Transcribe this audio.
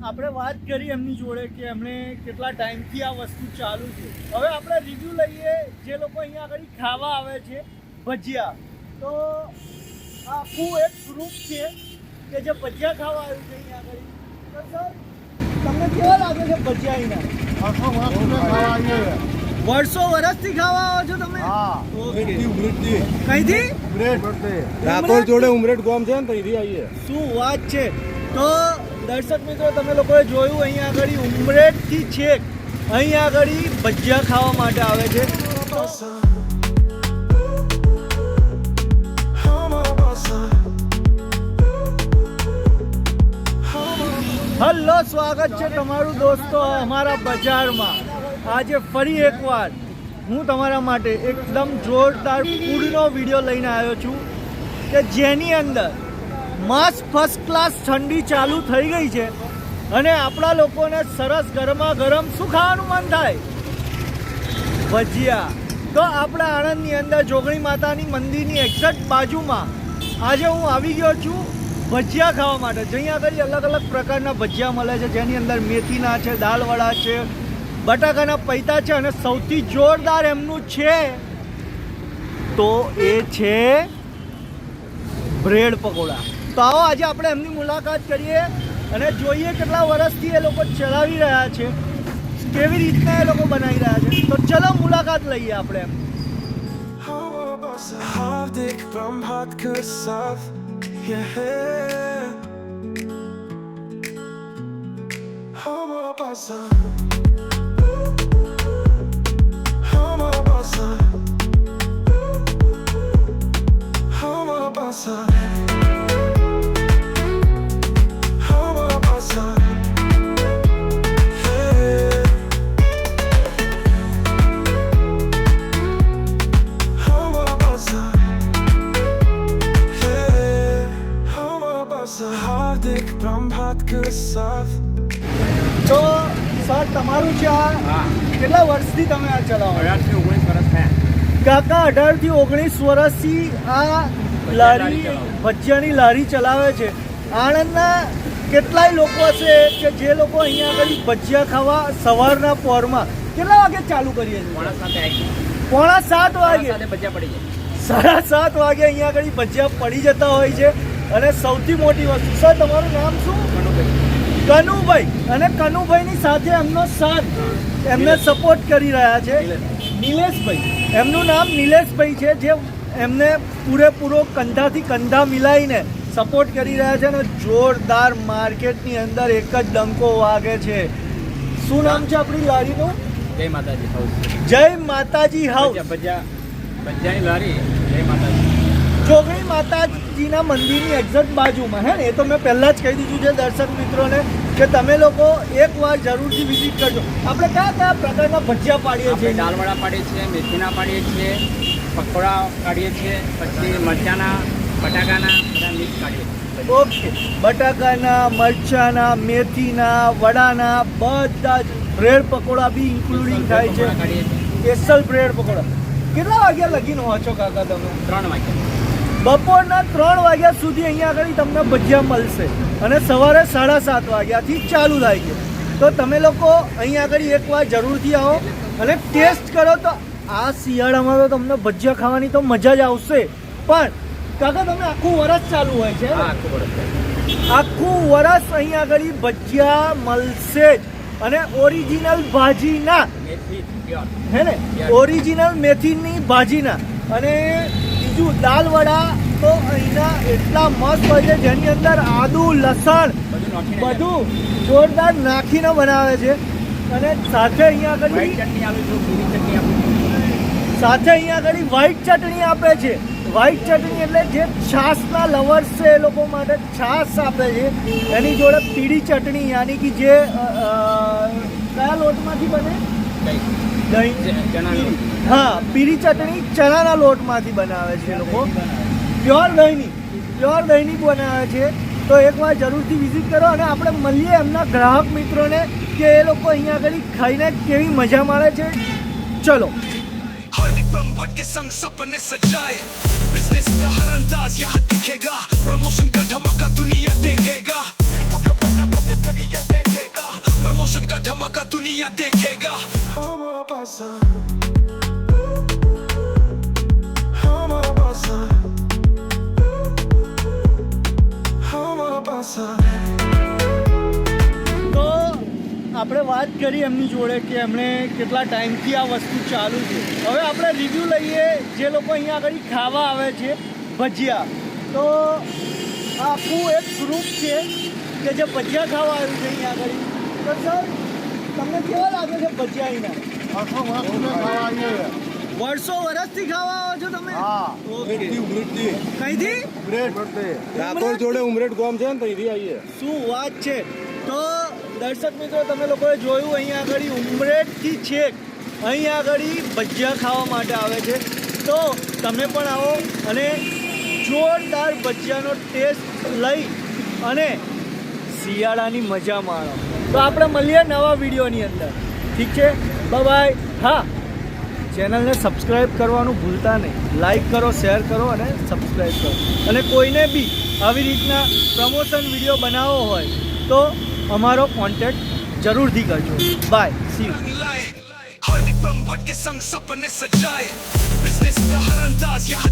આપણે વાત કરી એમની જોડે કે એમણે કેટલા ટાઈમથી આ વસ્તુ ચાલુ છે. હવે આપણે રિવ્યૂ લઈએ જે લોકો અહીંયા આગળ ખાવા આવે છે ભજીયા. તો આખું એક ગ્રુપ છે કે જે ભજીયા ખાવા આવ્યું છે અહીંયા આગળ. તો સર તમને કેવા લાગે છે ભજીયા અહીંયા? વર્ષો વર્ષથી ખાવા આવો છો તમે? કઈથી? રાકોર જોડે ઉમરેઠ ગામ છે ને ત્યાંથી આવીએ. શું વાત છે. તો દર્શક મિત્રો તમે લોકોએ જોયું અહીંયા આગળ ઉમરેઠથી છેક અહીંયા આગળ ભજીયા ખાવા માટે આવે છે. હલો, સ્વાગત છે તમારું દોસ્તો અમારા બજારમાં. આજે ફરી એકવાર હું તમારા માટે એકદમ જોરદાર ફૂડનો વિડીયો લઈને આવ્યો છું કે જેની અંદર મસ્ત ફર્સ્ટ ક્લાસ ઠંડી ચાલુ થઈ ગઈ છે અને આપણા લોકોને સરસ ગરમા ગરમ શું ખાવાનું મન થાય? ભજીયા. તો આપણા આણંદની અંદર જોગણી માતાની મંદિરની એક્ઝેક્ટ બાજુમાં આજે હું આવી ગયો છું ભજીયા ખાવા માટે. જ્યાં આગળ અલગ અલગ પ્રકારના ભજીયા મળે છે, જેની અંદર મેથીના છે, દાલવડા છે, બટાકાના પૈતા છે અને સૌથી જોરદાર એમનું છે તો એ છે બ્રેડ પકોડા. તો આવો આજે આપણે એમની મુલાકાત કરીએ અને જોઈએ કેટલા વર્ષથી એ લોકો ચલાવી રહ્યા છે, કેવી રીતના એ લોકો બનાવી રહ્યા છે. તો ચલો મુલાકાત લઈએ આપણે એમ. Hardik Brahmat Kasav Hardik Brahmat Kasav. તો સર તમારું છે આ કેટલા વર્ષથી તમે આ ચલાવો? 18 થી 19 વર્ષ થયા. કાકા 18 થી 19 વર્ષથી આ લારી ભજીયાની લારી ચલાવે છે. આણંદના કેટલાય લોકો હશે કે જે લોકો અહીંયા આગળ ભજીયા ખાવા સવારના પોરમાં કેટલા વાગે ચાલુ કરીએ છીએ? 6:45 વાગે. 7:30 વાગે અહીંયા આગળ ભજીયા પડી જતા હોય છે. અને સૌથી મોટી વસ્તુ, સર તમારું નામ શું? કનુભાઈ. અને કનુભાઈની સાથે એમનો સાથ એમને સપોર્ટ કરી રહ્યા છે નિલેશભાઈ. એમનું નામ નિલેશભાઈ છે, જે એમને પૂરેપૂરો કંધાથી કંધા મિલાવીને સપોર્ટ કરી રહ્યા છે અને જોરદાર માર્કેટની અંદર એક જ ડંકો વાગે છે. શું નામ છે આપણી લારીનું? જય માતાજી હાઉસ. જય માતાજી હાઉસ. ભજીયાની લારી જય માતાજી. જોગણી માતાજીના મંદિરની એક્ઝેક્ટ બાજુમાં હે ને. એ તો મેં પહેલાં જ કહી દીધું છે દર્શક મિત્રોને કે તમે લોકો એકવાર જરૂરથી વિઝિટ કરજો. આપણે કયા કયા પ્રકારના ભજીયા પાડીએ છીએ? દાલવડા પાડીએ છીએ, મેથીના પાડીએ છીએ, પકોડા કાઢીએ છીએ, પછી મરચાના, બટાકાના બધા મિક્સ કાઢીએ છીએ. ઓકે, બટાકાના, મરચાના, મેથીના, વડાના બધા જ બ્રેડ પકોડા બી ઇન્ક્લુડિંગ થાય છે. Special bread pakoda. કેટલા વાગ્યા લગીને હો છો કાકા તમે? 3 વાગ્યા. બપોરના 3 વાગ્યા સુધી અહીંયા આગળ તમને ભજીયા મળશે અને સવારે 7:30 વાગ્યાથી ચાલુ થાય છે. તો તમે લોકો અહીંયા આગળ એકવાર જરૂરથી આવો અને ટેસ્ટ કરો. તો આ શિયાળામાં તો તમને ભજીયા ખાવાની તો મજા જ આવશે. પણ કાકા તમે આખું વરસ ચાલુ હોય છે? આખું વરસ અહીંયા આગળ ભજીયા મળશે જ. અને ઓરિજિનલ ભાજીના હે ને, ઓરિજિનલ મેથીની ભાજીના. અને બીજું દાલવડા તો અહીંના એટલા મસ્ત હોય છે, જેની અંદર આદુ, લસણ બધું જોરદાર નાખીને બનાવે છે. અને સાથે અહીંયા આગળ વ્હાઈટ ચટણી આપે છે. વ્હાઈટ ચટણી એટલે જે છાશના લવર્સ છે એ લોકો માટે છાશ આપે છે. એની જોડે પીળી ચટણી, યાની કે જે કયા લોટમાંથી બને? દહીં. હા, પીળી ચટણી ચણાના લોટમાંથી બનાવે છે એ લોકો. પ્યોર દહીંની બનાવે છે. તો એકવાર જરૂરથી વિઝિટ કરો અને આપણે મળીએ એમના ગ્રાહક મિત્રોને કે એ લોકો અહીંયા આગળ ખાઈને કેવી મજા માણે છે. ચલો. भट के संग सपने सजाए बिजनेस का हर अंदाज यहाँ दिखेगा प्रमोशन का धमाका दुनिया देखेगा दुनिया देखेगा हमारा पासा हमारा पासा हमारा पासा તો આપણે વાત કરી એમની જોડે કે એમણે કેટલા ટાઈમથી આ વસ્તુ ચાલુ છે. હવે આપણે રિવ્યૂ લઈએ જે લોકો અહીંયા આગળ ખાવા આવે છે ભજીયા. તો આ આખું એક ગ્રુપ છે કે જે ભજીયા ખાવા આવ્યું છે અહીંયા આગળ. તો સર તમને કેવા લાગે છે ભજીયા અહીંના? વર્ષો વર્ષથી ખાવા આવો છો તમે? કઈથી? ડાકોર જોડે ઉમરેઠ ગામ છે ને ત્યાંથી આવીએ. શું વાત છે. તો દર્શક મિત્રો તમે લોકોએ જોયું અહીંયા આગળ ઉમરેઠથી છેક અહીંયા આગળ ભજીયા ખાવા માટે આવે છે. તો તમે પણ આવો અને જોરદાર ભજીયાનો ટેસ્ટ લઈ અને શિયાળાની મજા માણો. તો આપણે મળીએ નવા વિડીયોની અંદર. ઠીક છે, બાય. હા, ચેનલને સબસ્ક્રાઈબ કરવાનું ભૂલતા નહીં. લાઈક કરો, શેર કરો અને સબસ્ક્રાઈબ કરો. અને કોઈને બી આવી રીતના પ્રમોશન વિડીયો બનાવવો હોય તો અમારો કોન્ટેક્ટ જરૂરથી કરજો. Bye, see you. लाए हर एक बम भट के संग सपने सजाए बिजनेस का हर अंदाज यहाँ